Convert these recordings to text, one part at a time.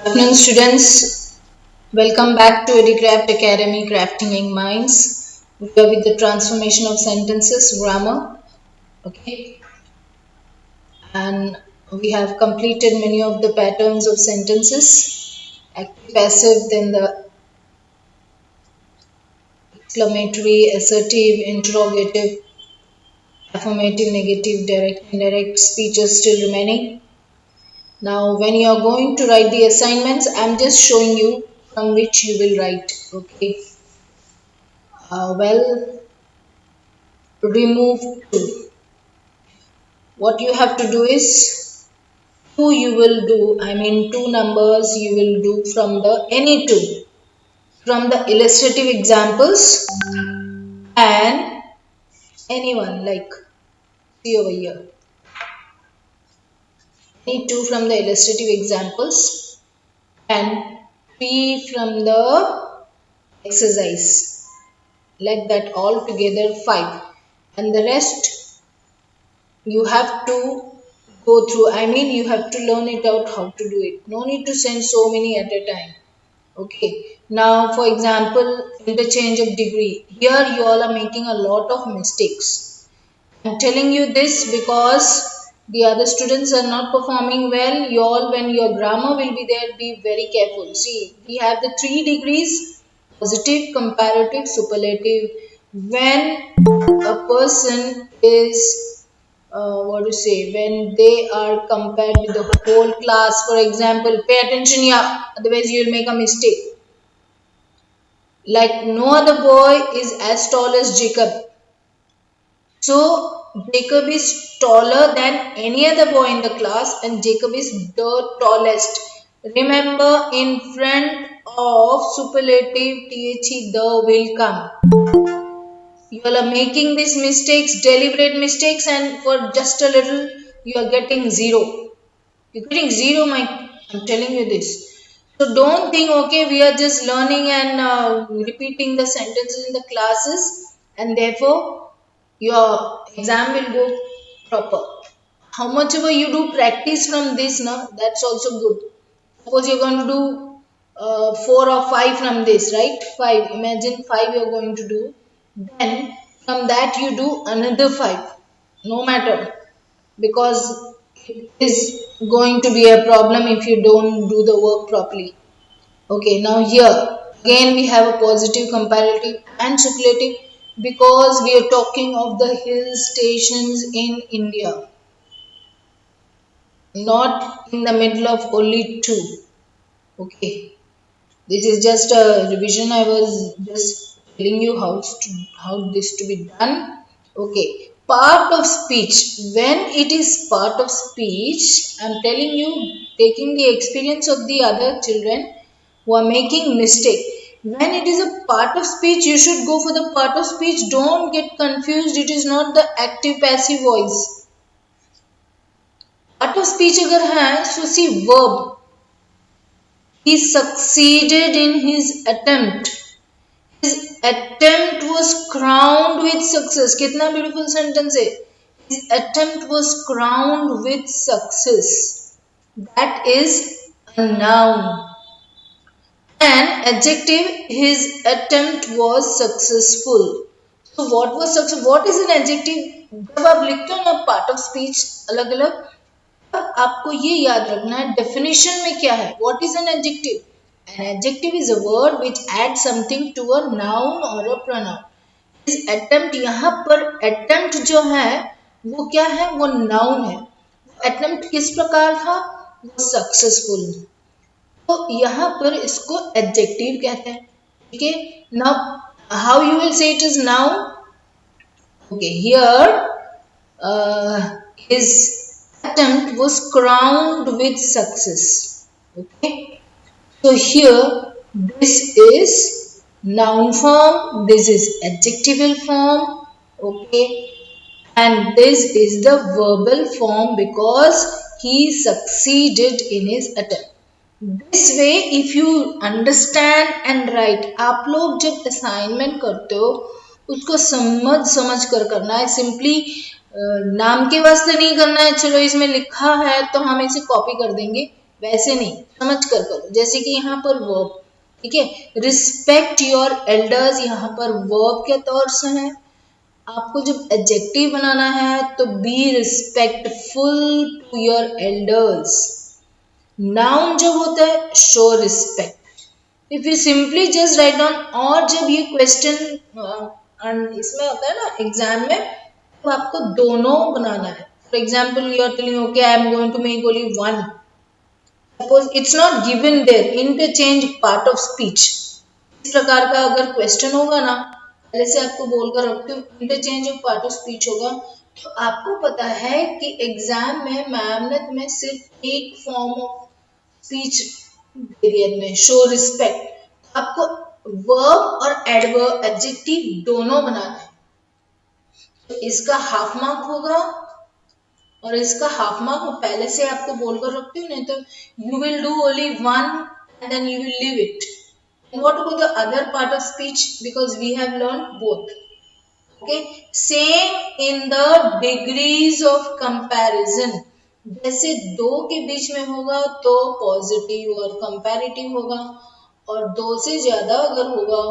Afternoon, students. Welcome back to EduCraft Academy, Crafting Young Minds. We are with the transformation of sentences, grammar. Okay, and we have completed many of the patterns of sentences: active, passive, then the exclamatory, assertive, interrogative, affirmative, negative, direct, indirect speeches still remaining. Now, when you are going to write the assignments, I'm just showing you from which you will write. Okay. Well, remove two. What you have to do is two you will do, I mean two numbers you will do from the any two, from the illustrative examples and anyone like see over here. Any two from the illustrative examples and three from the exercise. Like that all together five. And the rest you have to go through, I mean you have to learn it out how to do it. No need to send so many at a time. Okay, now for example, interchange of degree. Here you all are making a lot of mistakes. I'm telling you this because the other students are not performing well. You all, when your grammar will be there, be very careful. See, we have the 3 degrees: positive, comparative, superlative. When a person is what to say, when they are compared with the whole class, for example, pay attention here, otherwise you will make a mistake. Like no other boy is as tall as Jacob, so Jacob is taller than any other boy in the class and Jacob is the tallest. Remember, in front of superlative the the will come. You all are making these mistakes, deliberate mistakes, and for just a little you are getting zero. You're getting zero, Mike. I'm telling you this. So don't think, okay, we are just learning and repeating the sentences in the classes, and therefore your exam will go proper. How much ever you do practice from this, now that's also good. Suppose you're going to do 4 or 5 from this, right? 5. Imagine 5 you're going to do. Then from that you do another 5. No matter, because it is going to be a problem if you don't do the work properly. Okay, now here again we have a positive, comparative and superlative because we are talking of the hill stations in India, not in the middle of only two. Okay, this is just a revision. I was just telling you how this to be done. Okay, part of speech. When it is part of speech, I'm telling you, taking the experience of the other children who are making mistake. When it is a part of speech, you should go for the part of speech. Don't get confused. It is not the active passive voice. Part of speech अगर है, so see verb. He succeeded in his attempt. His attempt was crowned with success. कितना beautiful sentence है. His attempt was crowned with success. That is a noun. An adjective, his attempt was successful. So what was success? What is an adjective? जब आप लिखते हो ना part of speech अलग अलग, तब आपको ये याद रखना है डेफिनेशन में क्या है. What is an adjective? An adjective is a word which adds something to a noun or a pronoun. इस attempt, यहाँ पर attempt जो है वो क्या है? वो noun है. attempt किस प्रकार था? वो successful. तो यहाँ पर इसको adjective कहते हैं. ठीक है. Now how you will say it is noun? Okay, here his attempt was crowned with success. Okay. So here this is noun form, this is adjectival form, okay, and this is the verbal form because he succeeded in his attempt. This way if you understand and write, आप लोग जब assignment करते हो उसको समझ कर करना है. सिंपली नाम के वास्ते नहीं करना है, चलो इसमें लिखा है तो हम इसे कॉपी कर देंगे. वैसे नहीं, समझ कर करो। जैसे कि यहाँ पर वर्ब, ठीक है, रिस्पेक्ट योर एल्डर्स, यहाँ पर वर्ब के तौर से है। आपको जब एडजेक्टिव बनाना है तो be respectful to your elders. Noun जब होता है show respect. If you simply just write down, और जब ये क्वेश्चन इसमें होता है ना एग्जाम में, तो आपको दोनों बनाना है। For example you are telling okay I am going to make only one, suppose it's not given there, interchange part of speech. इस प्रकार का अगर क्वेश्चन होगा ना, पहले से आपको बोलकर रखती हूँ, interchange of part of speech होगा, तो आपको पता है कि एग्जाम में मैम ने तुम्हें सिर्फ एक फॉर्म ऑफ स्पीच पीरियड में शो रिस्पेक्ट, आपको वर्ब और एडवर्ब एडजेक्टिव दोनों बनाना है। तो इसका हाफ मार्क होगा और इसका हाफ मार्क मैं पहले से आपको बोलकर रखती हूँ, नहीं तो you will do only one and then you will leave it. And what about the other part of speech? Because we have learned both. Okay, same in the degrees of comparison. जैसे दो के बीच में होगा तो positive और comparative होगा, और दो से ज्यादा अगर होगा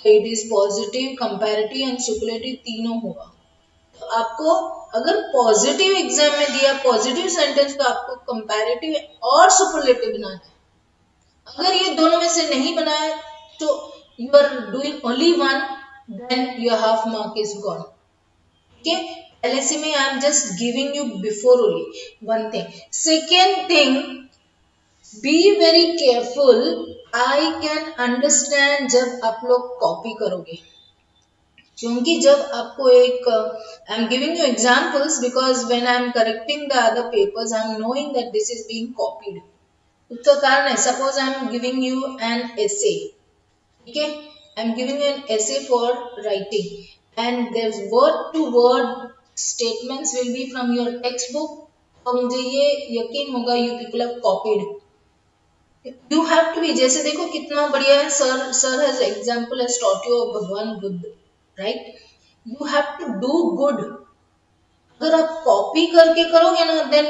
तो it is positive, comparative and superlative, तीनों होगा। तो आपको अगर पॉजिटिव एग्जाम में दिया पॉजिटिव सेंटेंस, तो आपको कंपैरेटिव और सुपरलेटिव बनाना है। अगर ये दोनों में से नहीं बनाया तो you are doing only one, then your half mark is gone. ठीक है, पहले से मैं I am just giving you before only one thing. Second thing, be very careful. I can understand जब आप लोग कॉपी करोगे, क्योंकि जब आपको एक आई am giving you examples because when I am correcting the other papers I am knowing that this is being copied. उसका कारण है, suppose I am giving you an essay, ठीक है, I am giving you an essay for writing and there word to word statements will be from your textbook, तो मुझे ये यकीन होगा you people have copied. You have to be, जैसे देखो कितना बढ़िया है, sir has example has taught you of भगवान Buddha, right. You have to do good. अगर आप कॉपी करके करोगे ना, then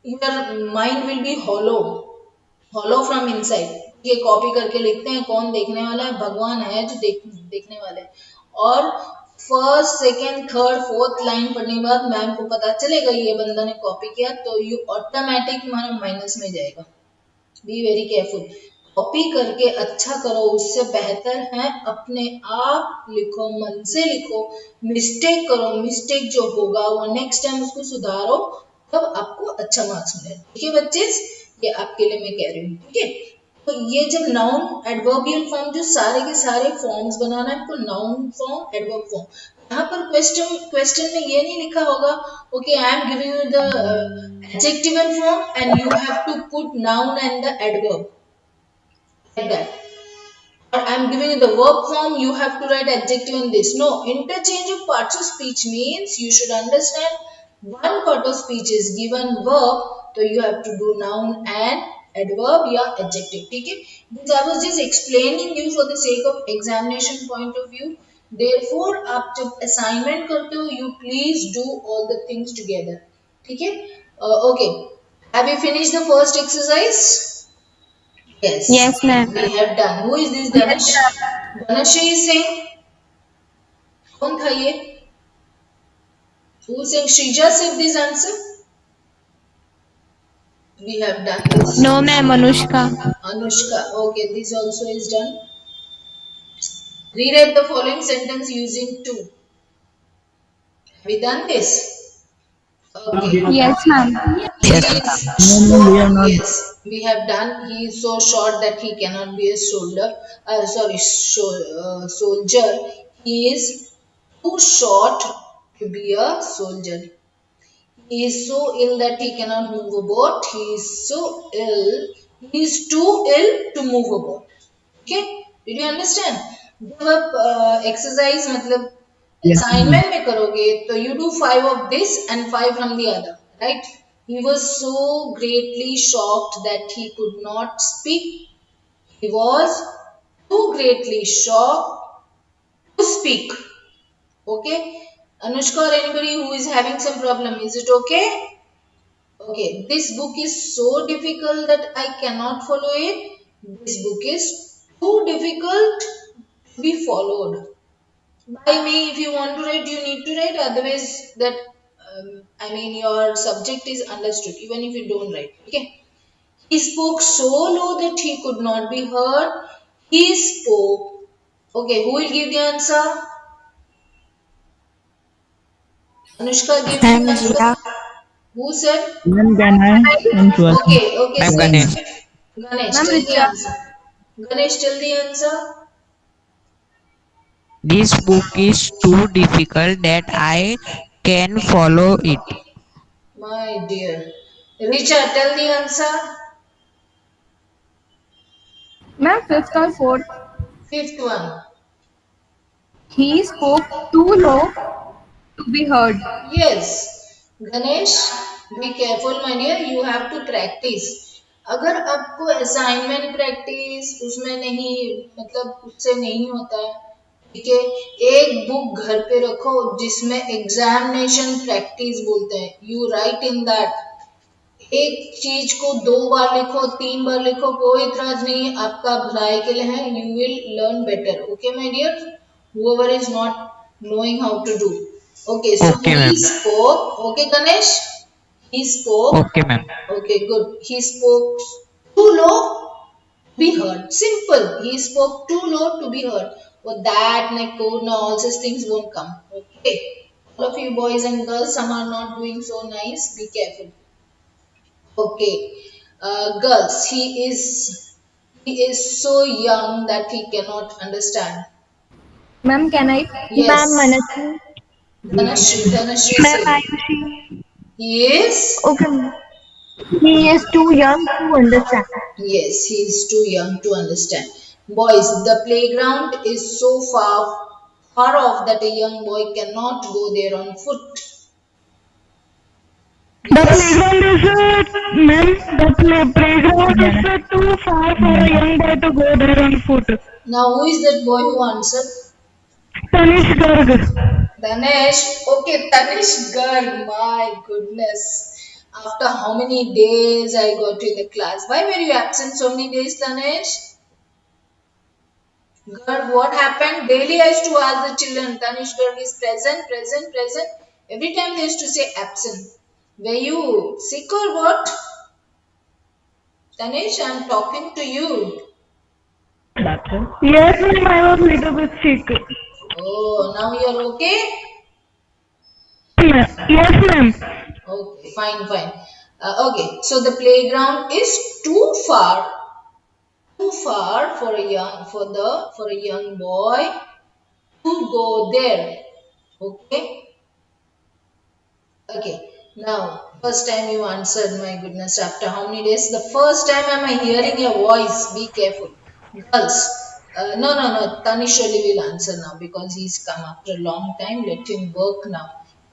your mind will be hollow from inside. ये कॉपी करके लिखते हैं, कौन देखने वाला है, भगवान है जो देखने वाले हैं। और first second third fourth line पढ़ने के बाद मैम को पता चलेगा ये बंदा ने कॉपी किया, तो यू ऑटोमेटिक तुम्हारा माइनस में जाएगा। Be very careful. कॉपी करके अच्छा करो, उससे बेहतर है अपने आप लिखो, मन से लिखो, मिस्टेक करो, मिस्टेक जो होगा वो नेक्स्ट टाइम उसको सुधारो, तब आपको अच्छा मार्क्स मिलेगा। ठीक है बच्चे, ये आपके लिए मैं कह रही हूँ, ठीक है। तो ये जब नाउन एडवर्बियल फॉर्म, जो सारे के सारे फॉर्म्स बनाना है, तो नाउन फॉर्म एडवर्ब फॉर्म। यहाँ पर क्वेश्चन में ये नहीं लिखा होगा okay I am giving you the adjective form and you have to put noun and the adverb like that, or I am giving you the verb form, you have to write adjective in this. No, interchange of parts of speech means you should understand one part of speech is given verb, so you have to do noun and adverb या adjective, ठीक है। This I was just explaining you for the sake of examination point of view. Therefore आप जब assignment करते हो you please do all the things together, ठीक है। Okay, have you finished the first exercise? Yes, Yes, ma'am. we have done. Who is this Dhanush? Dhanush is saying, कौन था ये? Who is saying Shrija said this answer? We have done this. No, ma'am. Anushka. Anushka. Okay, this also is done. Rewrite the following sentence using to. Have we done this? Okay. Yes, ma'am. He is short. Yes, we have done. He is so short that he cannot be a soldier. He is too short to be a soldier. He is so ill that he cannot move a boat. He is so ill. He is too ill to move a boat. Okay? Did you understand? जब आप exercise मतलब assignment में करोगे तो you do 5 of this and 5 from the other, right? He was so greatly shocked that he could not speak. He was too greatly shocked to speak. Okay? Anushka or anybody who is having some problem, is it okay? Okay, this book is so difficult that I cannot follow it. This book is too difficult to be followed. By me, if you want to write, you need to write. Otherwise, that your subject is understood, even if you don't write. Okay. He spoke so low that he could not be heard. He spoke. Okay, who will give the answer? Anushka gives the I'm answer. Jia. Who said? Ma'am, can I answer? Okay, okay, Ma'am say. Ganesh. Ganesh, Ma'am tell the Richa. answer. Ganesh, tell the answer. This book is too difficult that I can follow it. My dear. Richa, tell the answer. Ma'am fifth or fourth. Fifth one. He spoke too low to be heard. Yes. Ganesh, be careful my dear, you have to practice. अगर आपको assignment practice उसमें नहीं मतलब उससे नहीं होता है ठीक है एक बुक घर पे रखो जिसमें एग्जामिनेशन प्रैक्टिस बोलते हैं यू राइट इन दैट एक चीज को दो बार लिखो तीन बार लिखो कोई इतराज नहीं है आपका भलाई के लिए है you will learn better okay my dear whoever is not knowing how to do okay so Okay, he ma'am. spoke okay Ganesh he spoke Okay, ma'am. okay good he spoke too low to be heard simple he spoke too low to be heard for that neko no all such things won't come okay all of you boys and girls some are not doing so nice be careful. Okay, girls, he is so young that he cannot understand. Ma'am, can I? Ma'am, Yes, Manasi. Dhanashri Ma'am, say Ayushi. he is. Okay, ma'am. He is too young to understand. Yes, he is too young to understand. Boys, the playground is so far off that a young boy cannot go there on foot. The Yes. playground is, ma'am, playground is too far for a young boy to go there on foot. Now, who is that boy who answered? Tanish Garg. Tanesh, okay, Tanesh Garg, my goodness. After how many days I got to the class? Why were you absent so many days, Tanesh? Garg, what happened? Daily I used to ask the children, Tanesh Garg is present, present, present. Every time they used to say absent. Were you sick or what? Tanesh, I'm talking to you. Yes, ma'am, I was little bit sick. Oh, now you're okay? Yes, ma'am. Okay, fine, fine. Okay, so the playground is too far for a young boy to go there. Okay, okay. Now, first time you answered. My goodness, after how many days? The first time am I hearing your voice? Be careful, girls. No, no, no. Tanish only will answer now because he's come after a long time. Let him work now.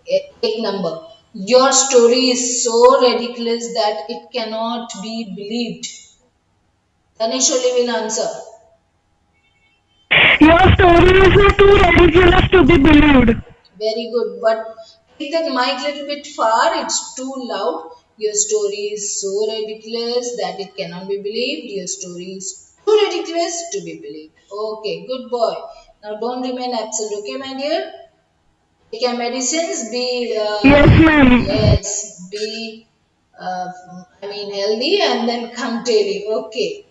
Take number. Your story is so ridiculous that it cannot be believed. Tanish only will answer. Your story is too ridiculous to be believed. Very good, but take that mic little bit far. It's too loud. Your story is so ridiculous that it cannot be believed. Your story is too ridiculous to be believed. Okay, good boy. Now don't remain absent. Okay, my dear. Take your medicines. Yes, ma'am. Yes, be healthy and then come daily. Okay.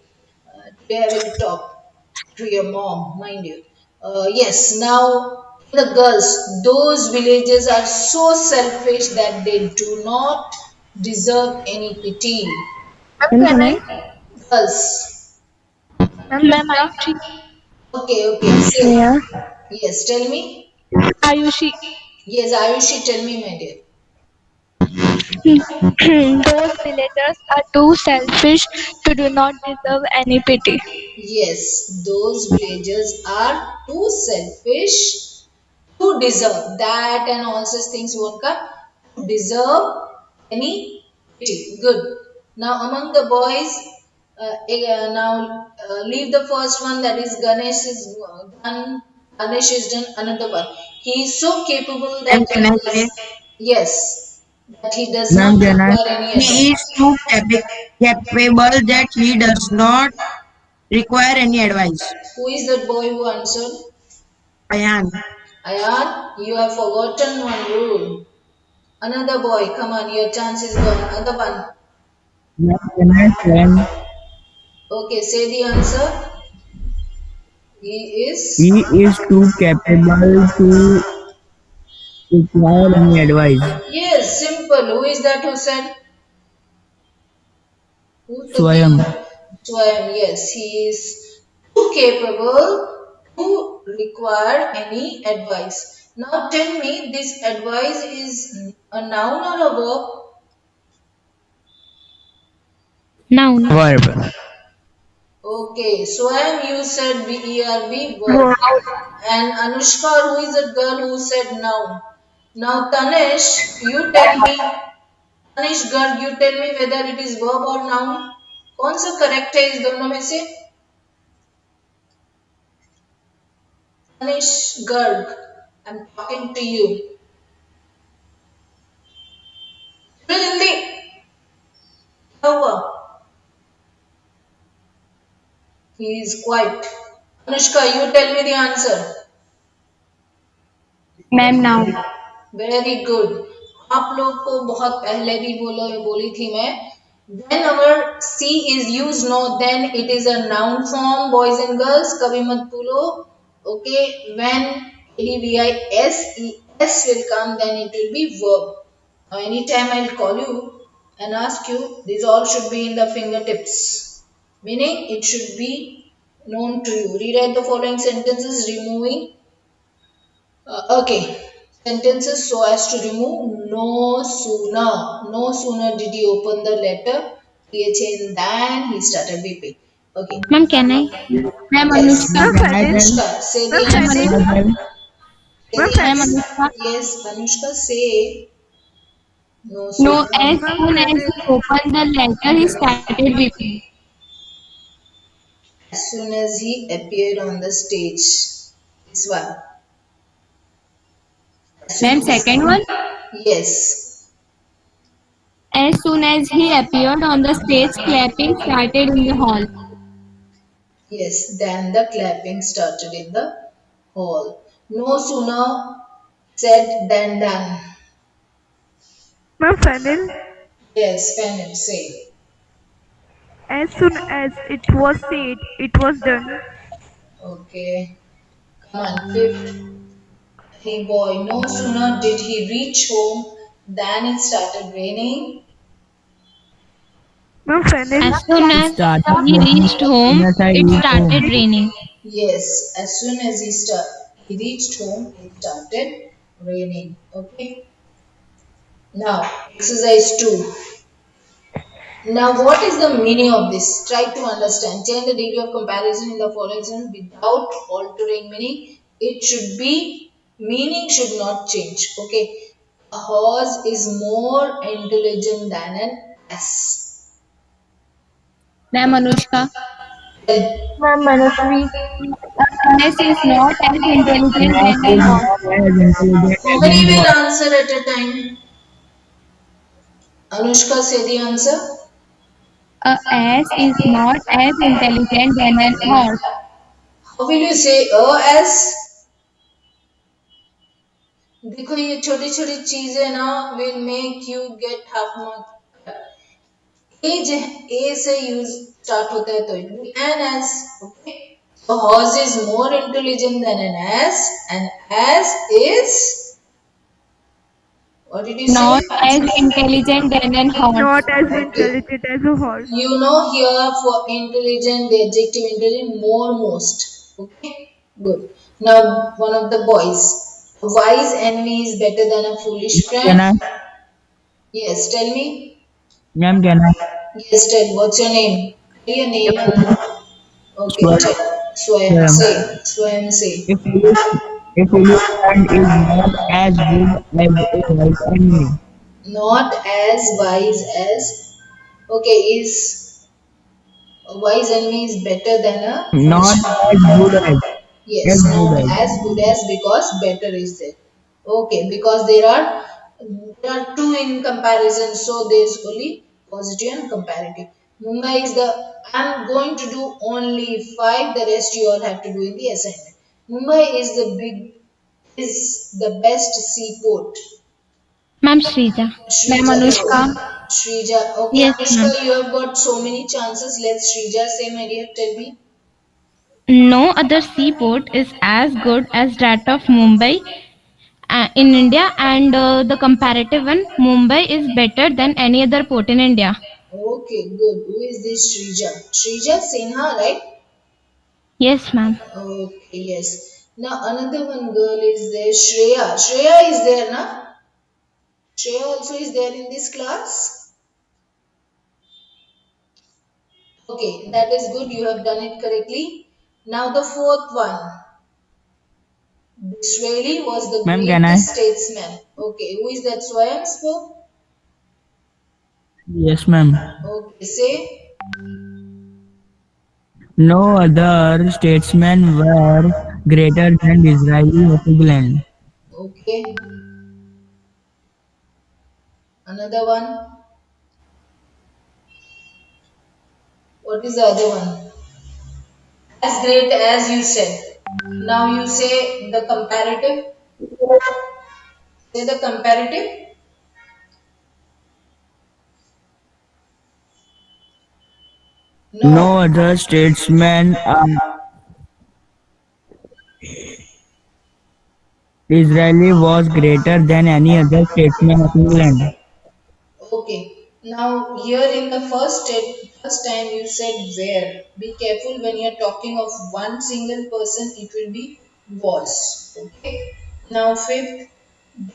Today I will talk to your mom, mind you. Yes, now the girls, those villagers are so selfish that they do not deserve any pity. Ma'am, Ma'am, can can I? I? Girls, Ma'am Ma'am, Richa. okay, say. Shreya. Yes, tell me. Ayushi. Yes, Ayushi, tell me, my dear. Those villagers are too selfish to do not deserve any pity. Yes, those villagers are too selfish to deserve that and all such things won't come to deserve any pity. Good. Now among the boys, now leave the first one that is Ganesh is done. Ganesh is done another one. He is so capable that Ma'am, can I say? yes. that he does Ma'am, not can I? require any He is advice. too capable that he does not require any advice. Who is that boy who answered? Ayan. Ayan, you have forgotten one rule. Another boy, come on, your chance is gone. Other one. Ma'am, can I swim? Okay, say the answer. He is. He is too capable to require any advice. Yes, simple. Who is that who said? Who said Swayam. the Swayam? Yes, he is too capable to require any advice. Now tell me, this advice is a noun or a verb? Noun. Verb. Okay, Swayam, you said verb, verb. Wow. And Anushka, who is that girl who said noun? Now Tanish, you tell me, Tanish girl, you tell me whether it is verb or noun. कौन सा correct है इस दोनों में से? Tanish Garg, I'm talking to you. बोलो जल्दी, क्या हुआ? He is quiet. Anushka, you tell me the answer. Ma'am, noun. Very good. आप लोग को बहुत पहले भी बोली थी मैं. When our C is used, no, then it is a noun form, boys and girls. कभी मत भूलो. Okay, when advice will come, then it will be verb. Now, anytime I'll call you and ask you, these all should be in the fingertips. Meaning, it should be known to you. Rewrite the following sentences, removing. Okay. Sentences so as to remove no sooner did he open the letter, THN, than he started weeping. Okay. Ma'am, can I? Ma'am, Yes. Anushka. Ma'am, Ma'am, can I Fadil. tell? Anushka, say Ma'am, the Ma'am, Can Fadil. answer. I Anushka. tell? Say Ma'am, the Ma'am, Fadil. answer. Anushka. Yes, Anushka, say no No, sooner. as Ma'am, soon as Fadil. he opened the letter, he started weeping. As soon as he appeared on the stage. This one. As soon Ma'am, as, second one. yes. As soon as he appeared on the stage, clapping started in the hall. Yes, then the clapping started in the hall. No sooner said than done. Ma'am, Fadil. Yes, Bennett, say. As soon as it was said, it was done. Okay. Come on, fifth. Hey boy, no sooner did he reach home than it started raining. Ma'am, Fadil. As soon It as started he raining reached as soon home, as I it reached started home. raining. Yes, as soon as he reached home, it started raining. Okay. Now, exercise 2. Now, what is the meaning of this? Try to understand. Change the degree of comparison in the following sentence without altering meaning. It should be, meaning should not change. Okay. A horse is more intelligent than an ass. Ma'am, Anushka. Well, Ma'am, Manasvi. S is not as intelligent Math than is an horse. not as intelligent how as many an will horse. answer at a time? Anushka, say the answer. A ass is not as intelligent than an horse. How will you say as? देखो ये छोटी छोटी चीजें ना will make you get half mark. ए से use start होता है तो it will an S okay so horse is more intelligent than an ass and ass is what did you say Not as intelligent than an horse. Not as okay intelligent as a horse. you know here for intelligent the adjective intelligent more most okay good now one of the boys a wise enemy is better than a foolish Can friend I? yes tell me Ma'am, can I? yes tell what's your name tell your name and okay, Swayam. check. Swayam Swayam. say. Swayam say. A foolish, a foolish friend is not as good as a wise enemy. Not as wise as. Okay, is a wise enemy is better than a foolish Not friend. as good Yes, good not as. as good as because better is there. Okay, because there are There are two in comparison, so there's only positive and comparative. Mumbai is the, I'm going to do only five, the rest you all have to do in the assignment. Mumbai is the best seaport. Ma'am Shrija. Ma'am Shrija, Anushka. Shrija. Okay, Yes, Anushka, ma'am. you have got so many chances. Let Shrija say, my dear, tell me. No other seaport is as good as that of Mumbai in India, and the comparative one, Mumbai is better than any other port in India. Okay, good. Who is this Shrija? Shrija Sinha, right? Yes, ma'am. Okay, yes. Now another one girl is there, Shreya. Shreya is there, na? Shreya also is there in this class. Okay, that is good. You have done it correctly. Now the fourth one. Disraeli was the Ma'am, can I? greatest statesman. Okay, who is that? Swayam spoke. Yes, ma'am. Okay, say. No other statesmen were greater than Disraeli of England. Okay, another one. What is the other one? As great as you said. Now you say the comparative. Say the comparative. No No. other statesman Disraeli was greater than any other statesman of England. Okay. Now here in the first time you said where. Be careful when you're talking of one single person, it will be was. Okay. Now fifth,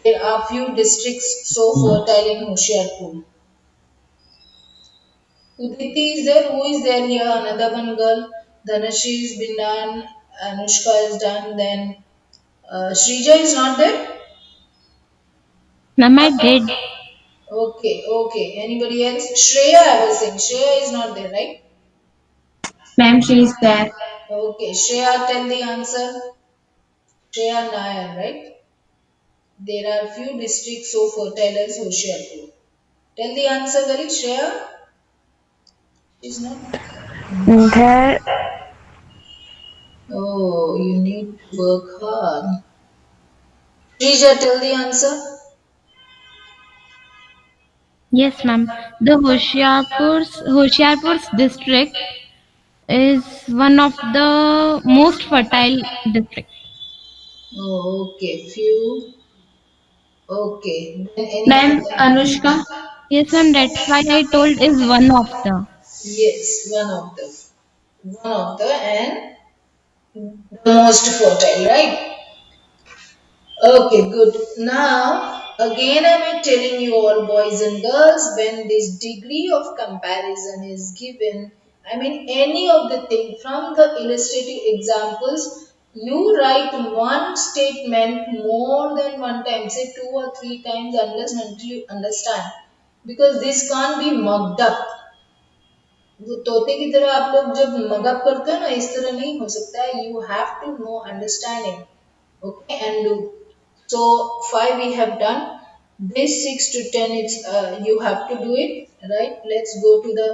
there are few districts so fertile in Hoshiarpur. Uditi is there? Who is there here? Another one girl. Dhanashri has been done. Anushka is done. Then Shrija is not there. Ma'am, I did. Okay, okay. Anybody else? Shreya, I was saying. Shreya is not there, right? Ma'am, she is there. Okay, Shreya, tell the answer. Shreya Nair, right? There are few districts so fertile as Hoshiarpur. Tell the answer, girl. Shreya? She's not. There, Oh, you need to work hard. Shrija, tell the answer. Yes, ma'am. The Hoshiarpur's district is one of the most fertile district. Oh, okay. Few. Okay. Then any Ma'am, other? Anushka. Yes, ma'am. That's why I told is one of the. Yes, one of the and the most fertile, right? Okay, good. Now, again, I'm telling you all, boys and girls, when this degree of comparison is given, I mean, any of the thing from the illustrative examples, you write one statement more than one time, say two or three times, unless and until you understand. Because this can't be mugged up. वो तोते की तरह आप लोग जब mug up करते हो ना इस तरह नहीं हो सकता है you have to know understanding okay and do so five we have done. This 6 to 10 it's you have to do it right. Let's go to the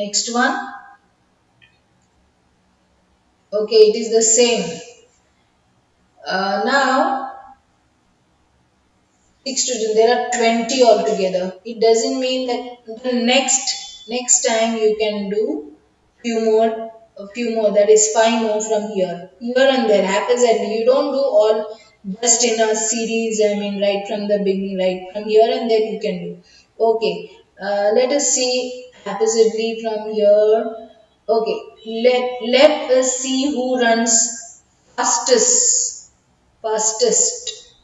next one. Okay, it is the same. Now 6 to 10 there are 20 altogether. It doesn't mean that the next time you can do few more a few more, that is five more from here and there happens, and you don't do all just in a series. I mean right from the beginning, right from here and there you can do. Okay, let us see haphazardly from here. Okay, let us see who runs fastest.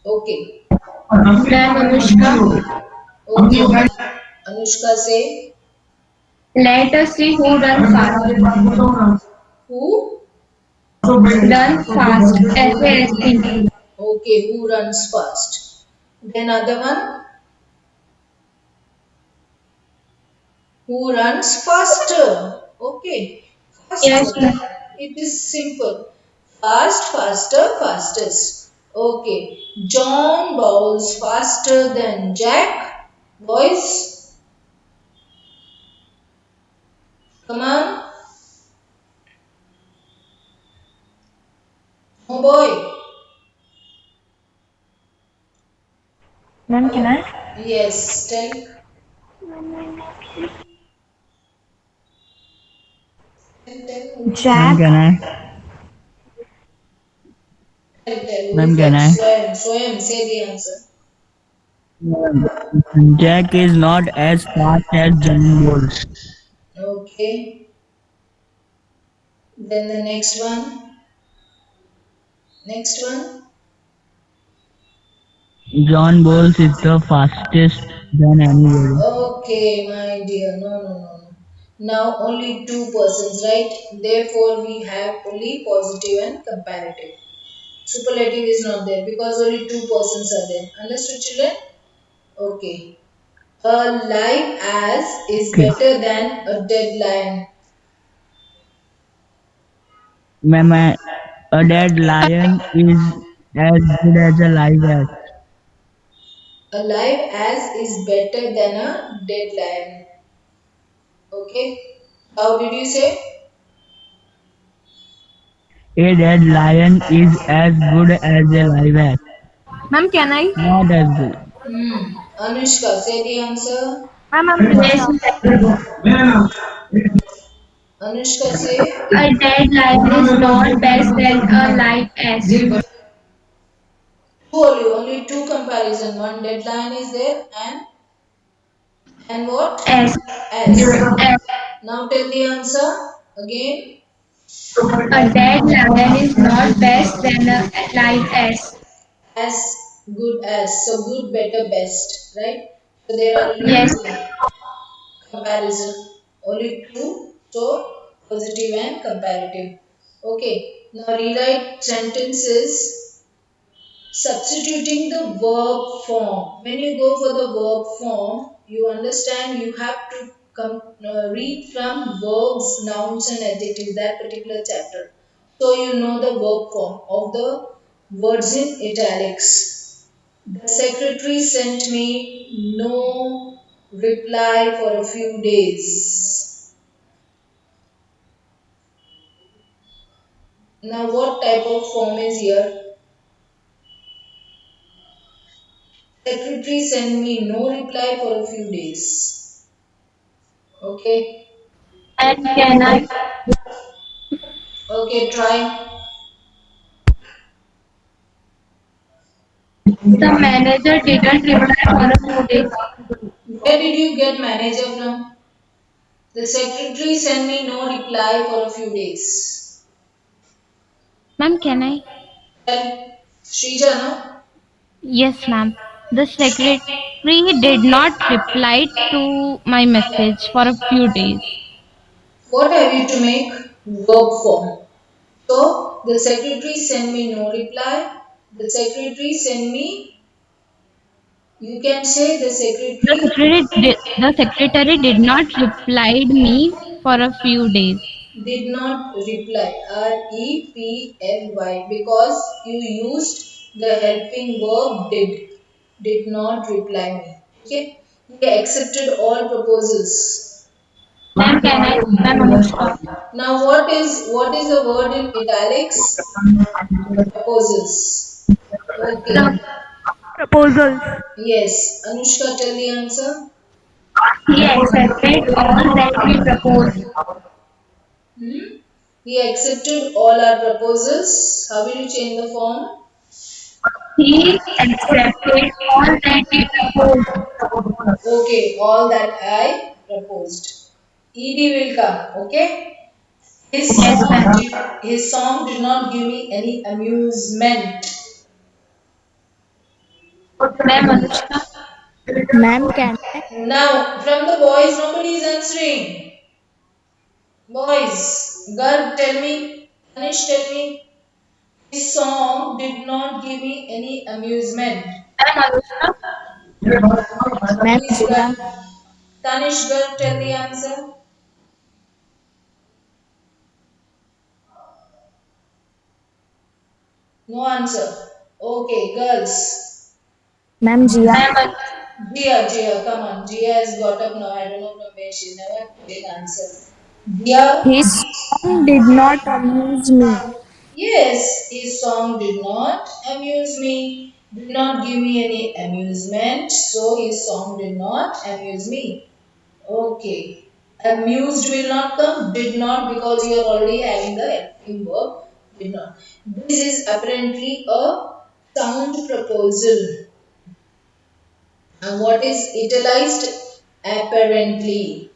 Okay. Ma'am, Anushka. Okay, Anushka say. Let us see who runs fast. Who? Run fast. FAST. Okay, who runs fast? Then other one, who runs faster? Okay, Yes, faster. ma'am. It is simple. Fast, faster, fastest. Okay. John bowls faster than Jack. Boys, come on. Oh boy. Ma'am, can I? Yes, tell, tell who is it? Ma'am, Jack. can I? Tell who Ma'am, is can it? I? Swayam, say the answer. Jack is not as fast as John Bowles. Okay. Then the next one. Next one. John Bowles is the fastest than anybody. Okay, my dear. No, no, no, no. Now only two persons, right? Therefore, we have only positive and comparative. Superlative is not there because only two persons are there. Understood, children? Okay. A live ass is Okay. better than a dead lion. Ma'am, a dead lion is as good as a live ass. A live ass is better than a dead lion. Okay. How did you say? A dead lion is as good as a live ass. Ma'am, can I? Not as good. Anushka, say the answer. Ma'am, Anushka. Anushka, say. A dead lion is not best than a live ass. Two only two comparison. One dead lion is there and what? Ass. S. Now tell the answer again. A dead lion is not best than a live ass. As good as. So good, better, best, right? So there are only Yes. two comparison. Only two. So positive and comparative. Okay. Now rewrite sentences substituting the verb form. When you go for the verb form, you understand you have to read from verbs, nouns, and adjectives that particular chapter. So you know the verb form of the words in italics. The secretary sent me no reply for a few days. Now, what type of form is here? Secretary sent me no reply for a few days. Okay. And can I? Okay, try. The manager didn't reply for a few days. Where did you get manager from? The secretary sent me no reply for a few days. Ma'am, can I? Well, Shrija, no? Yes, ma'am. The secretary did not reply to my message for a few days. What have you to make? Verb form. So, the secretary sent me no reply. The secretary sent me, you can say the secretary The secretary did not reply me for a few days. did not reply. Reply. Because you used the helping verb did. Did not reply me. Okay. He accepted all proposals. Ma'am, can I? Ma'am, Anushka. Now what is the word in italics? Proposals. Okay. Proposals. Yes. Anushka, tell the answer. He accepted all that we proposed. Hmm? He accepted all our proposals. How will you change the form? He accepted all that we proposed. Okay, all that I proposed. ED will come, okay? Yes, ma'am. His song did not give me any amusement. Ma'am, Anushka. Ma'am, can I? Now, from the boys, nobody is answering. Boys, Garg, tell me, Anish, tell me, his song did not give me any amusement. Ma'am, Anushka. Ma'am, Please, Zina. Garg, Tanish, Garg, tell the answer. No answer. Okay, girls. Ma'am Jia. Gia, come on. Gia has got up now. I don't know from where she's never did answer. Gia, His song did not amuse me. yes, his song did not amuse me, did not give me any amusement, so his song did not amuse me. Okay. Amused will not come, did not because you are already having the helping verb, did not. This is apparently a sound proposal. And what is utilized? Apparently.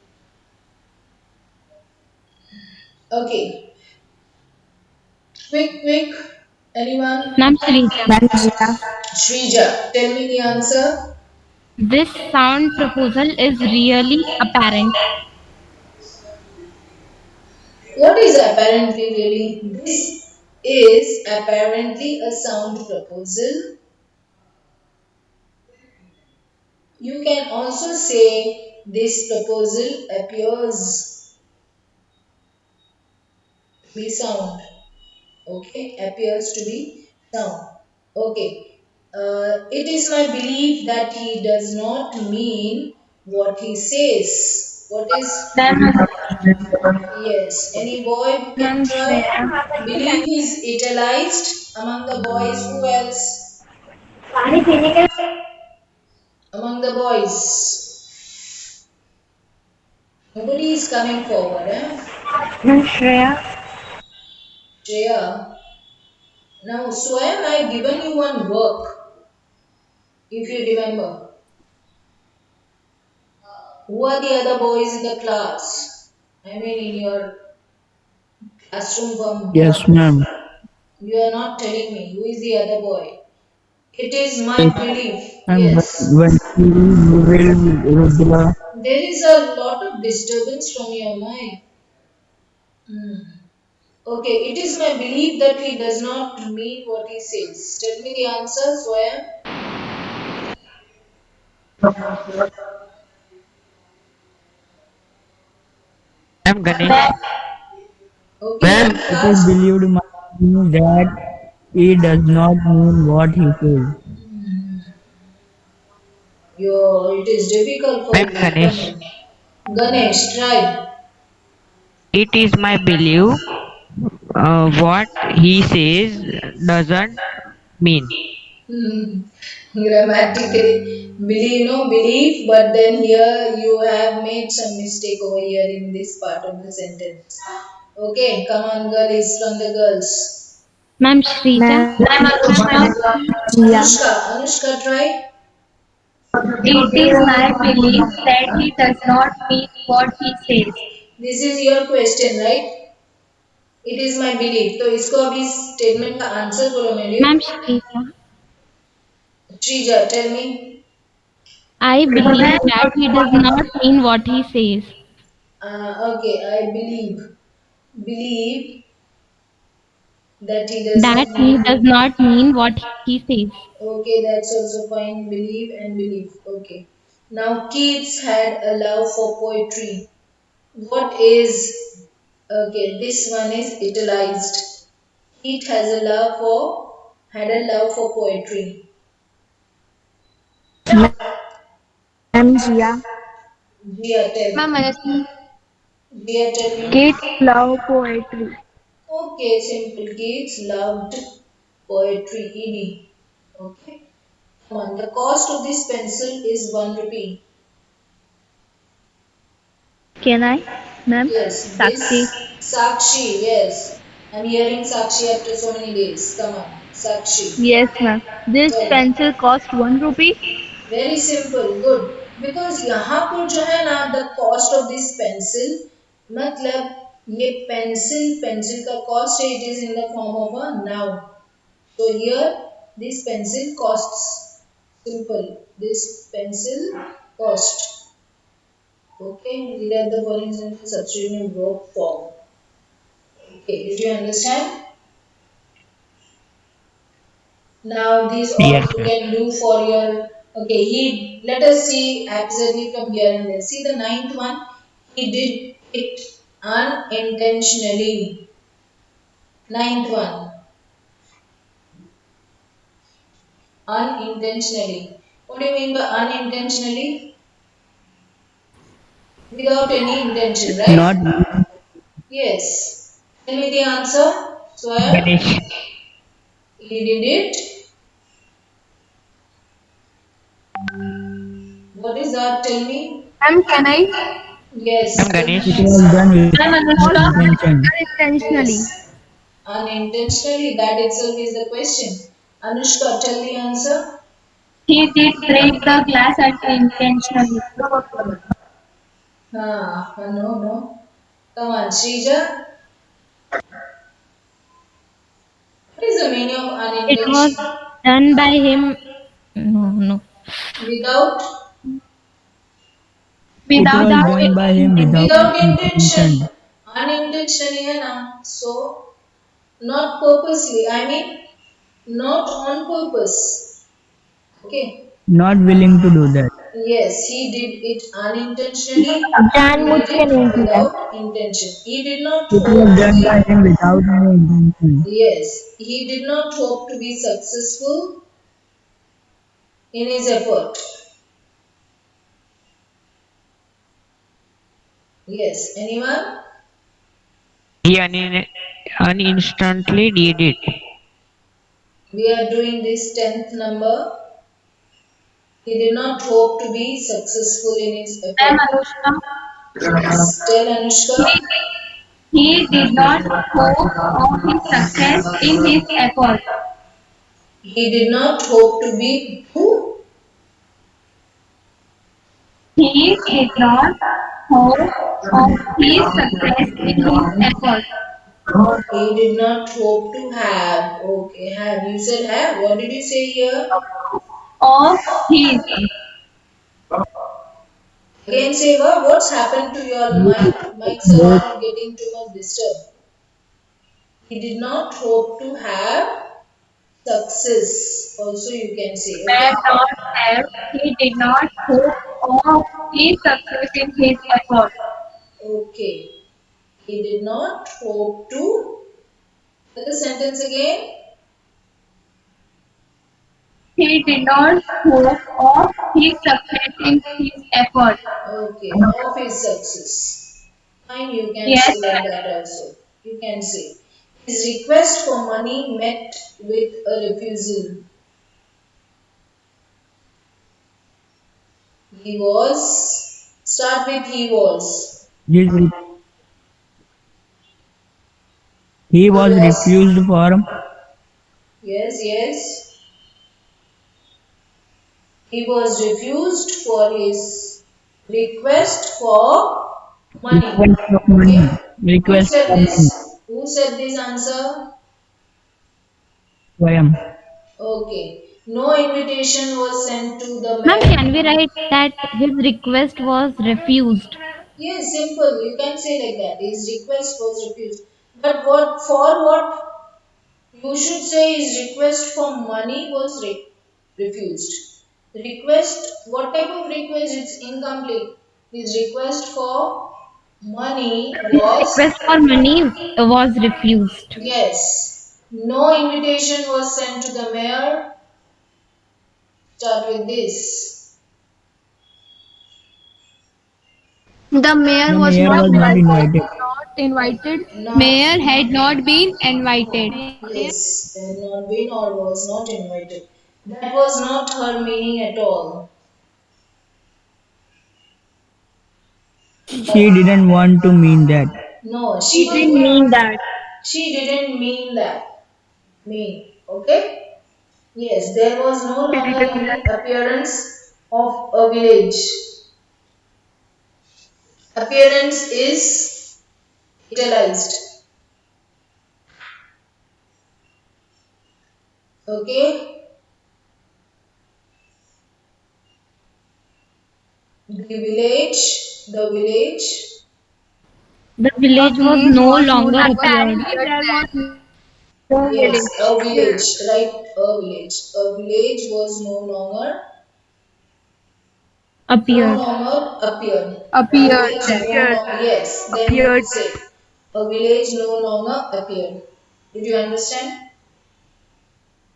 Okay. Quick. Anyone? Ma'am Shrija, Ma'am Jia. Shrija, tell me the answer. this sound proposal is really apparent. What is apparently really? This is apparently a sound proposal. You can also say this proposal appears to be sound. Okay, appears to be sound. Okay, it is my belief that he does not mean what he says. What is yes? Any boy who can Ma'am try? Shreya. Belief is utilized among the boys. Who else? Among the boys. Nobody is coming forward, eh? Ma'am Shreya. Jaya. Now, Swam, I given you one work, if you remember. Who are the other boys in the class? I mean, in your classroom from Yes, here. ma'am. You are not telling me who is the other boy. It is my Yes, belief. ma'am. Yes. When we will Rudra. There is a lot of disturbance from your mind. Hmm. Okay, it is my belief that he does not mean what he says. Tell me the answer, Swam. Ma'am Ganesh. Okay, Ma'am, It is class. believed by me that he does not mean what he says. Yo, it is difficult for ma'am you. Come Ganesh. on. Ganesh, try. It is my belief what he says doesn't mean. Hmm. Grammatically, believe, no belief, but then here you have made some mistake over here in this part of the sentence. Okay, come on, girls from the girls. Ma'am Shrija, Ma'am Jia. Anushka, try. It is my belief that he does not mean what he says. This is your question, right? It is my belief. तो इसको अभी statement का answer बोलो मेरे Ma'am लिए. Shrija, Shrija, tell me. I believe that he does not mean what he says. Okay, I believe that he does That not he does mean. not mean what he says. Okay, that's also fine. Believe and believe. Okay. Now, Keats had a love for poetry. What is. Okay, this one is utilized. Keats has a love for. Had a love for poetry. Ma'am Jia. Jia, tell me. Ma'am Manasvi, Jia, tell me. Kids love poetry. Okay, simple. Keats loved poetry. ED. Okay. Come on. The cost of this pencil is 1 rupee. Can I? Ma'am? Yes, Sakshi. this Sakshi, yes. I'm hearing Sakshi after so many days. Come on, Sakshi. Yes, ma'am. This Tell. pencil cost 1 rupee. Very simple, good. Because यहाँ पर जो है ना the cost of this pencil मतलब ये pencil का cost है, it is in the form of a noun. So here this pencil costs. Simple. This pencil cost. Okay, rewrite the following sentence substituting verb form. Okay, did you understand? Now these all Yes, you ma'am. can do for your okay. He let us see absolutely from here and there. See the ninth one. He did it unintentionally. Ninth one. Unintentionally. What do you mean by unintentionally? Without any intention, Not right? Yes. Tell me the answer, Swayam. Ganesh. He did it. What is that? Tell me. Ma'am, can I? I'm Yes, It Ganesh. was done I'm without any Anushka. intention. Unintentionally. yes. Unintentionally, that itself is the question. Anushka, tell the answer. He did break the glass unintentionally. No, no. Come on, Srija. What is the meaning of It was unintention? done by him. No, no. Without, It Without was done by him without without intention. intention. Unintentionally, है ना? So, not purposely. I mean, not on purpose. Okay. Not willing to do that. Yes, he did it unintentionally. He जानबूझ did के it नहीं किया है. without intention. He did not It hope was to done by be. him without any intention. Yes, he did not hope to be successful in his effort. Yes, anyone? He uninstantly did it. We are doing this 10th number. He did not hope to be successful in his I'm effort. Anushka. Yes, tell He, Anushka. he did not hope of his success in his effort. He did not hope to be who? He did not hope of his success in his effort. He did not hope to have. Okay, have. You said have. What did you say here? Of his. Again, Seva, what's happened to your mic? Mics are Both all getting too much disturbed. He did not hope to have success. Also, you can say, May okay? not have. He did not hope of his success in his effort. Okay. He did not hope to. Let the sentence again. He did not hope of his success in his effort. Okay, of his success. Fine, you can Yes, say like that also. You can say. His request for money met with a refusal. He was. Start with he was. his, he He was was. refused for Yes, yes. He was refused for his request for money. request of money. Okay. Who Request said for money. this? Who said this answer? Swayam. Okay. No invitation was sent to the Ma'am, mayor. can we write that his request was refused? Yes, simple. You can say like that. His request was refused. But what for what? You should say his request for money was refused. Request, what type of request? It's incomplete. His request for money His was, request for money was refused. yes. No invitation was sent to the mayor. Start with this. the mayor The was mayor not was not invited. invited. Invited. Now, Mayor had not been invited. yes, had not been or was not invited. That was not her meaning at all. She didn't want to mean that. No, He didn't mean that. she didn't mean that. Mean, okay? Yes, there was no He longer didn't mean any that. appearance of a village. Appearance is italicized. Okay? The village, The A village was village no was no longer longer appeared. appeared. There was no yes, village. a village, right? A village. A village was no Appeared. longer appeared. A Appeared village there. no longer, yes, then you Appeared. will say, a village no longer appeared. Did you understand?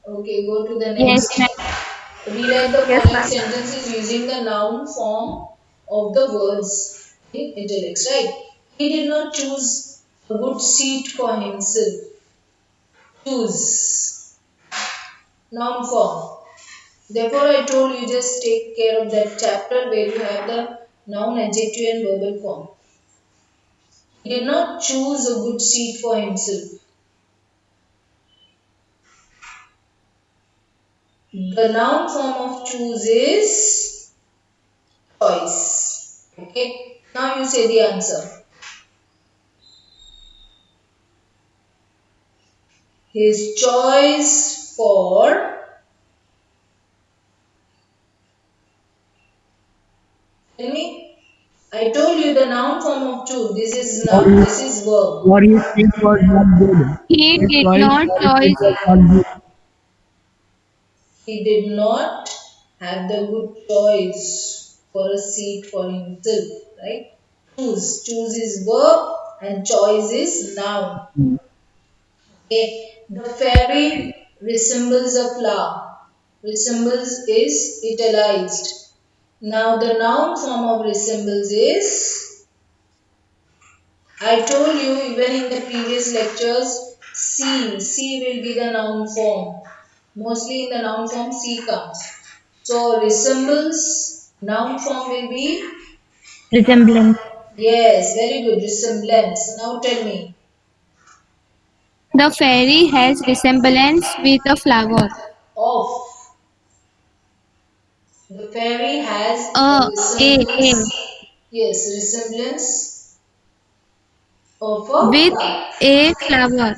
Okay, go to the Yes, next. ma'am. Rewrite the Yes, following ma'am. sentences using the noun form of the words in italics, right? He did not choose a good seat for himself. Choose. Noun form. Therefore, I told you just take care of that chapter where you have the noun, adjective, and verbal form. He did not choose a good seat for himself. The noun form of choose is choice. Okay. Now you say the answer. His choice for, tell me. I told you the noun form of choose. This is What noun. This is verb. what you think was not good. He His did choice not for it choose. was not good. He did not have the good choice for a seat for himself. Right? Choose. Choose is verb and choice is noun. Okay. The fairy resembles a flower. Resembles is italicized. Now the noun form of resembles is, I told you even in the previous lectures, see. See will be the noun form. Mostly in the noun form see comes. So resembles, noun form will be, Resemblance. yes, very good, resemblance. Now tell me, The fairy has resemblance with a flower. of. The fairy has a A, a, resemblance, yes, resemblance of a with flower. a flower.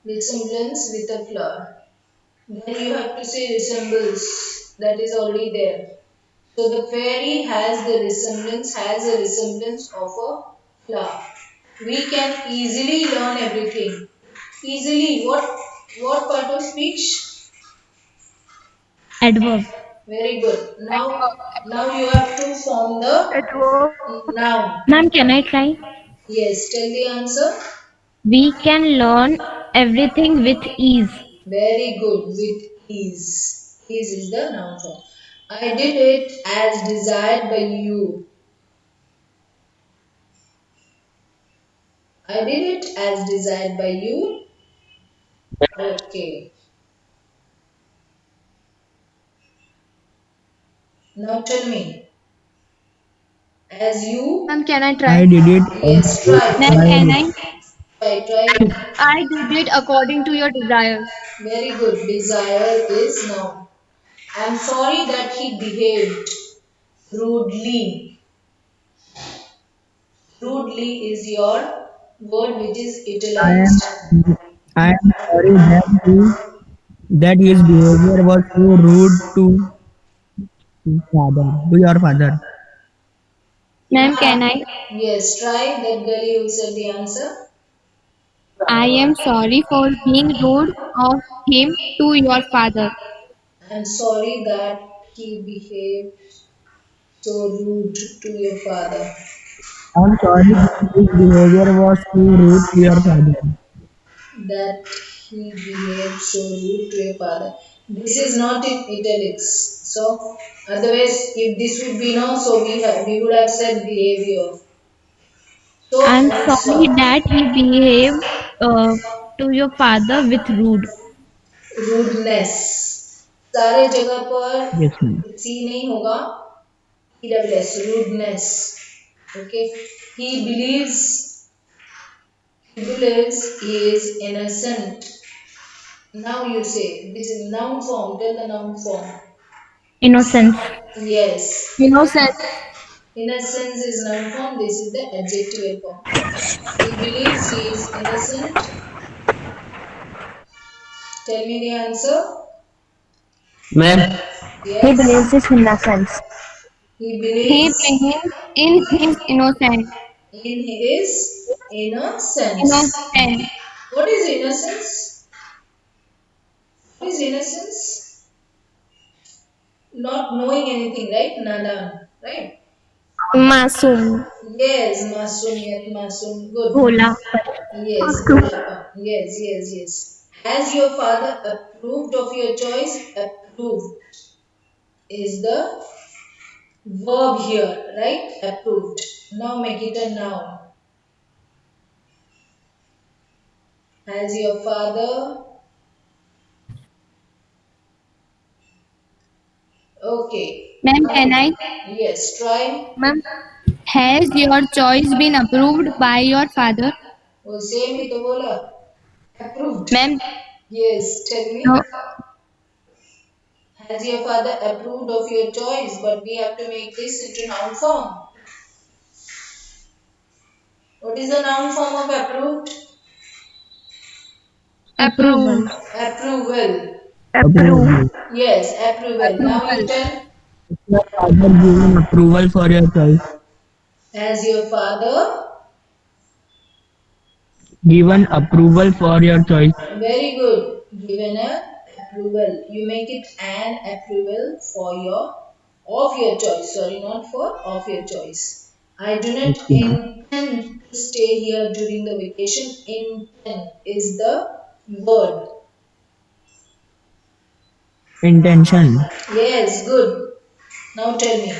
Resemblance with a flower. Then you have to say resembles. That is already there. So the fairy has a resemblance of a flower. We can easily learn everything. Easily, what part of speech? Adverb. Very good. Now you have to form the It was. noun. Ma'am, can I try? Yes, tell the answer. We can learn everything with ease. Very good. With ease. Ease is the noun form. I did it as desired by you. I did it as desired by you. Okay. Now tell me. As you, Ma'am, can I I try? did it yes, try, Ma'am, try, can and I? try. I did it according to your desires. Very good. Desire is noun. I'm sorry that he behaved rudely. Rudely is your word which is I utilized. am I am sorry that his behavior was so rude to your father. Ma'am, can I? Yes, try that girl who said the answer. I am sorry for being rude of him to your father. I'm sorry that he behaved so rude to your father. I am sorry that his behavior was so rude to your father. That he behaved so rude to your father. This is not in italics. So otherwise, if this would be no, so we would have said behavior. So I'm I'm sorry sorry. that he behaved uh, to your father with rude. Rudeness. सारे जगह Yes, ma'am. पर सी नहीं होगा EWS rudeness. Okay. He believes he is innocent. Now you say this is noun form. Tell the noun form. Innocence. Yes. Innocence. Innocence is noun form. This is the adjective form. He believes he is innocent. Tell me the answer. Ma'am, He Yes. believes his innocence. He He believes believes in his innocence. in his innocence. Innocent. What is innocence? What is innocence? Not knowing anything, right? Nadan, right? Masoom. Yes, Masum, yet Masum. Good. Bhola. Yes, Bholapa. Yes, yes, yes. Has your father approved of your choice? Approved is the verb here, right? Approved. Now make it a noun. Has your father? Okay. Ma'am, can I? Yes, try. Ma'am, has your choice been approved by your father? वो same ही तो बोला. Approved. Ma'am, Yes, tell no. me. Has your father approved of your choice? But we have to make this into noun form. What is the noun form of approved? Approve. Approval. Approval. Approve. Approval. Yes, approval. Now you Approval. tell. Your father given approval for your choice. Has your father? Given approval for your choice. Very good. Given a approval. You make it an approval for your of your choice. Sorry, not for of your choice. I do not Okay, ma'am. intend to stay here during the vacation. Intend is the word. Intention. Yes, good. Now tell me.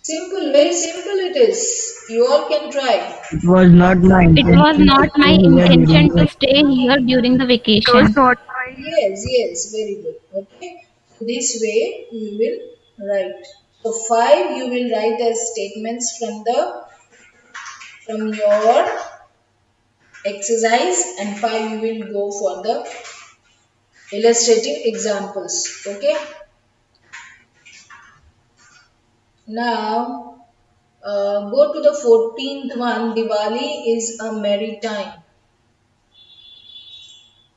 Simple, very simple it is. You all can try. It was not my It was intention to not stay my here during intention to the stay here during the It was vacation. not my Yes, yes, very good. Okay. So this way you will write. So five you will write as statements from your exercise, and five you will go for the illustrative examples. Okay. Now go to the 14th one. Diwali is a merry time.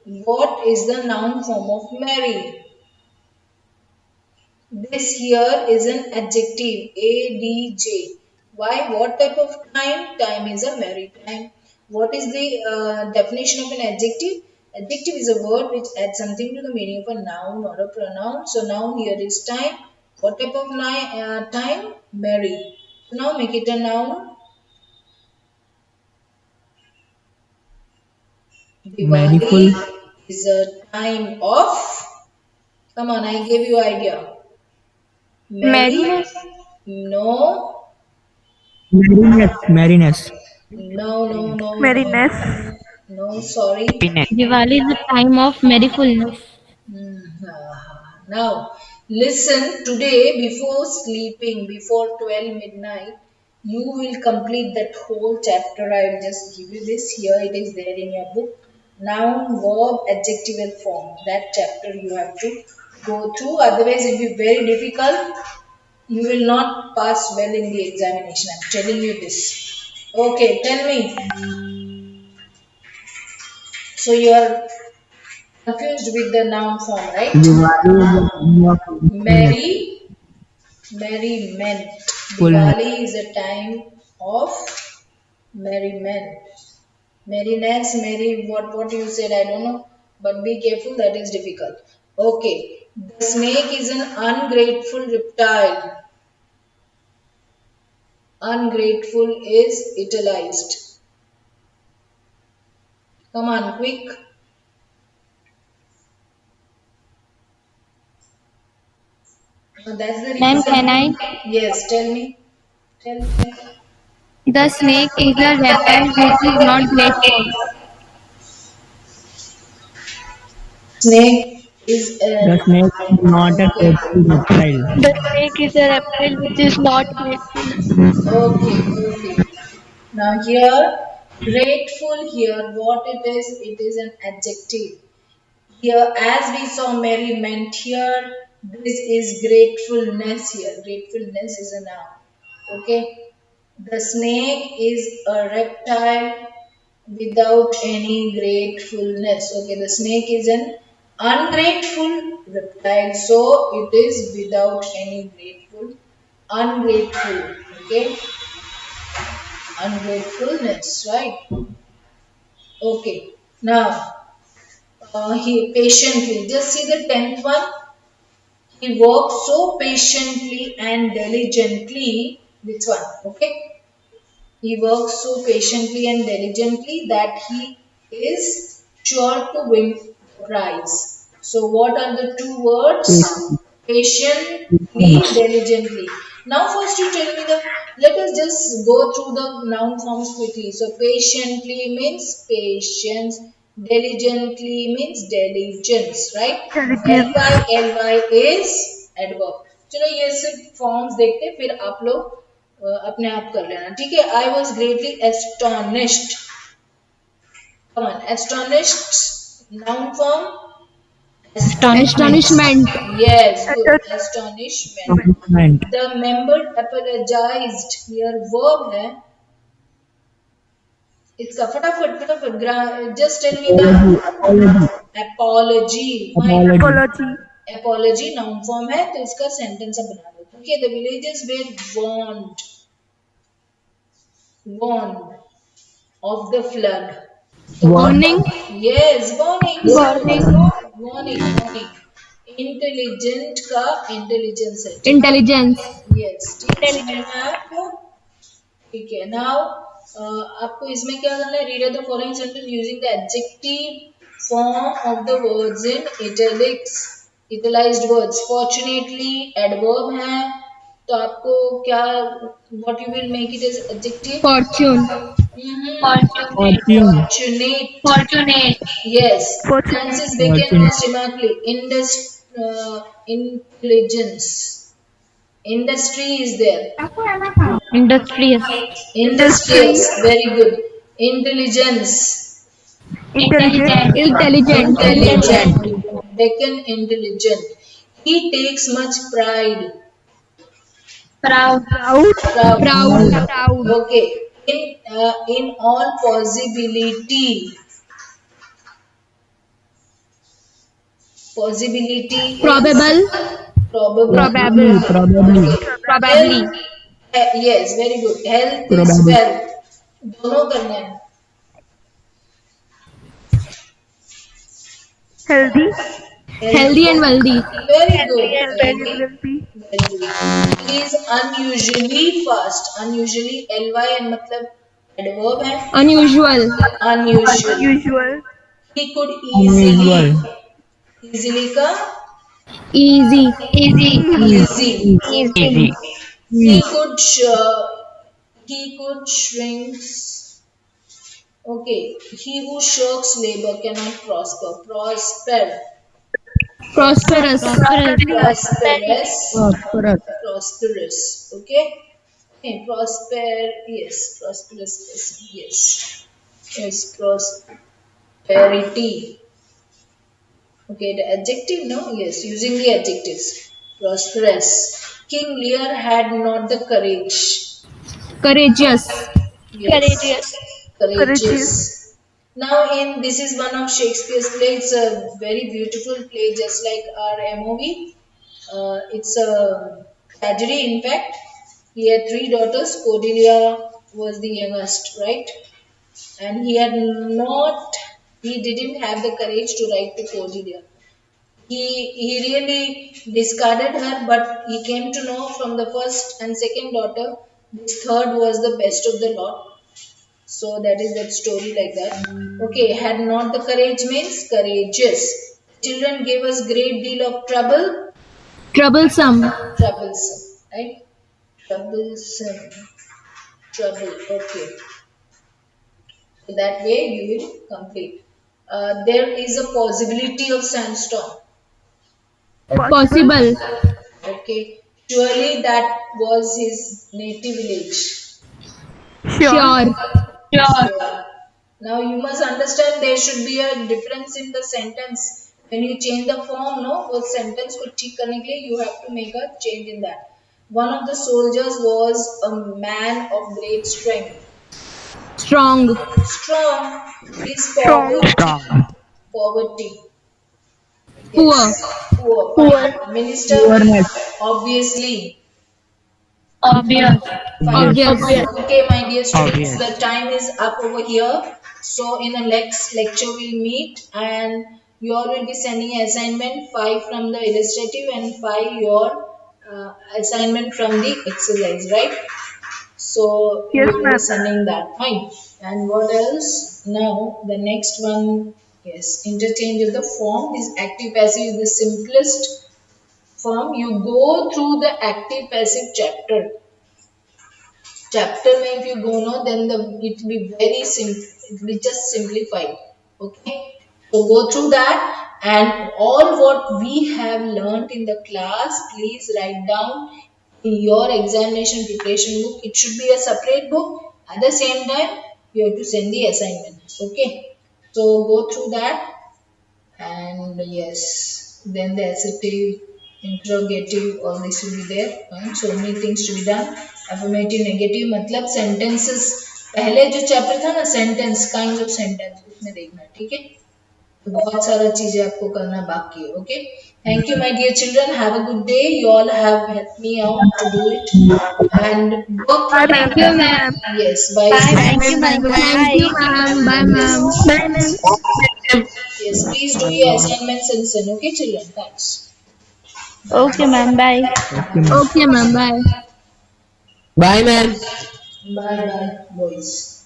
What is the noun form of merry? This here is an adjective, adj. Why? What type of time? Time is a merry time. What is the definition of an adjective? Adjective is a word which adds something to the meaning of a noun or a pronoun. So noun here is time. What type of time? Merry. So now make it a noun. Diwali merryful. is a time of. Come on, I gave you idea. Merry. Merriness. No. Merriness. Merriness. No, no, no, no, merriness. no. No, sorry. Happiness. Diwali is a time of merryfulness. Now, listen, today before sleeping, before 12 midnight, you will complete that whole chapter. I will just give you this here. It is there in your book. Noun, verb, adjectival form. That chapter you have to go through. Otherwise, it will be very difficult. You will not pass well in the examination. I'm telling you this. Okay, tell me. So you are confused with the noun form, right? Diwali is a time of merriment. Merry, merriment. Fullness. Diwali is a time of merriment. Merriness, merry, what you said, I don't know. But be careful, that is difficult. Okay. The snake is an ungrateful reptile. Ungrateful is italicized. Come on, quick. That's the Ma'am, can reason. I? Yes, tell me. Tell. The snake is a reptile which is not grateful. Snake is The a. snake is not a Okay. grateful reptile. The snake is a reptile which is not grateful. Okay. Now here, grateful here, what it is an adjective. Here, as we saw merriment here, this is gratefulness here. Gratefulness is a noun. Okay. The snake is a reptile without any gratefulness. Okay, the snake is an ungrateful reptile, so it is without any ungrateful. Okay, ungratefulness, right? Okay, now he patiently, just see the 10th one. He worked so patiently and diligently. Which one? Okay, He works so patiently and diligently that he is sure to win the prize. So, what are the two words? Patiently, diligently. Now, first you tell me the. Let us just go through the noun forms quickly. So, patiently means patience. Diligently means diligence, right? Intelligence. ly is adverb. चलो ये सिर्फ forms देखते हैं, फिर आप लोग अपने आप कर लेना, ठीक है? I was greatly astonished. Come on, astonished noun form. Astonishment. Yes, good. Astonishment. Astonishment. The member apologized. Here verb है. इसका फटाफट फटाफट just tell me the Apology. apology. Fine. Apology. Apology. Apology noun form है तो इसका sentence अब बना दो. Okay, the villagers were warned of the flood. Warning. Yes, warning. Warning. Warning. Intelligent का इंटेलिजेंस है. Intelligence. यस, ठीक समझ में आया आपको? ठीक है. नाउ आपको इसमें क्या करना है? Read the following sentence using the adjective form of the words in italics. Italicized words fortunately adverb है, तो आपको क्या, what you will make it as adjective? Fortune. Fortunate. Fortune. Fortunate. Fortunate. Yes. Fortunate. Francis Bacon Fortune. was remarkably intelligence. Industry is there. Industrious. Industrious. Very good. Intelligence. Intelligent. Intelligent. Intelligent. Bacon intelligent. He takes much pride. Proud. Proud. Proud. Proud. Okay. In all possibility. Possibility is Probable. probable. Probable. Probably. Probably. Yes, very good. Health is Probably. wealth. दोनों करना है. Healthy. Healthy and wealthy. Very good. Healthy and wealthy. Very good. He is unusually fast. Unusually ly and मतलब adverb है. Unusual. Unusual. Unusual. He could Unusual. easily का Easy. Easy. easy. Easy. He could shrinks. Okay. He who shirks labor cannot prosper. Prosperous. Prosperous. Prosperous. Prosperous. Okay. Okay. Yes. Prosperous person. Yes. Yes. Prosperity. Okay. The adjective, no? Yes. Using the adjectives. Prosperous. King Lear had not the courage. Courageous. Yes. Courageous. Courageous. Now, this is one of Shakespeare's plays. It's a very beautiful play, just like our MOV. It's a tragedy, in fact. He had three daughters. Cordelia was the youngest, right? And he didn't have the courage to write to Cordelia. He really discarded her, but he came to know from the first and second daughter, this third was the best of the lot. So that is that story like that. Okay, had not the courage means courageous. Children gave us great deal of trouble. Troublesome. Troublesome, right? Troublesome. Trouble. Okay. So that way you will complete. There is a possibility of sandstorm. Possible. Okay. Surely that was his native village. Sure. Sure. Now you must understand there should be a difference in the sentence. When you change the form, no, वो sentence को ठीक करने के लिए you have to make a change in that. One of the soldiers was a man of great strength. Strong. Strong is Strong. poverty. Poor. Poor. Minister, Poorness. obviously. Obvious. Obvious. Okay, my dear students, Obvious. the time is up over here. So in the next lecture we'll meet, and you all will be sending assignment 5 from the illustrative and 5 your assignment from the exercise, right? So Yes, you will be ma'am. sending that. Fine. And what else? Now the next one, yes, interchange of the form. This active passive is the simplest form. You go through the active passive chapter में if you go no, then the it will be very simple, it will be just simplified. Okay, so go through that, and all what we have learned in the class, please write down in your examination preparation book. It should be a separate book. At the same time, you have to send the assignment. Okay, so go through that. And yes, then the assertive, interrogative, all this will be there. Fine. So many things to be done. Affirmative, negative, मतलब sentences. पहले जो chapter था ना, sentence, kind of sentence, उसमें देखना, ठीक है? तो बहुत सारा चीजें आपको करना बाकी है. Okay, thank you my dear children, have a good day. You all have help me out to do it and work Bye, from ma'am. Thank you, home. ma'am. Yes, bye Bye, Bye, ma'am. students. ma'am. Bye, Thank bye. you, ma'am. Bye, ma'am. Bye, ma'am. Yes, please do your assignments and send. Okay, children. Thanks. Okay, ma'am. Bye. Okay, ma'am. Okay, ma'am. Bye. Bye, ma'am. Bye bye, boys.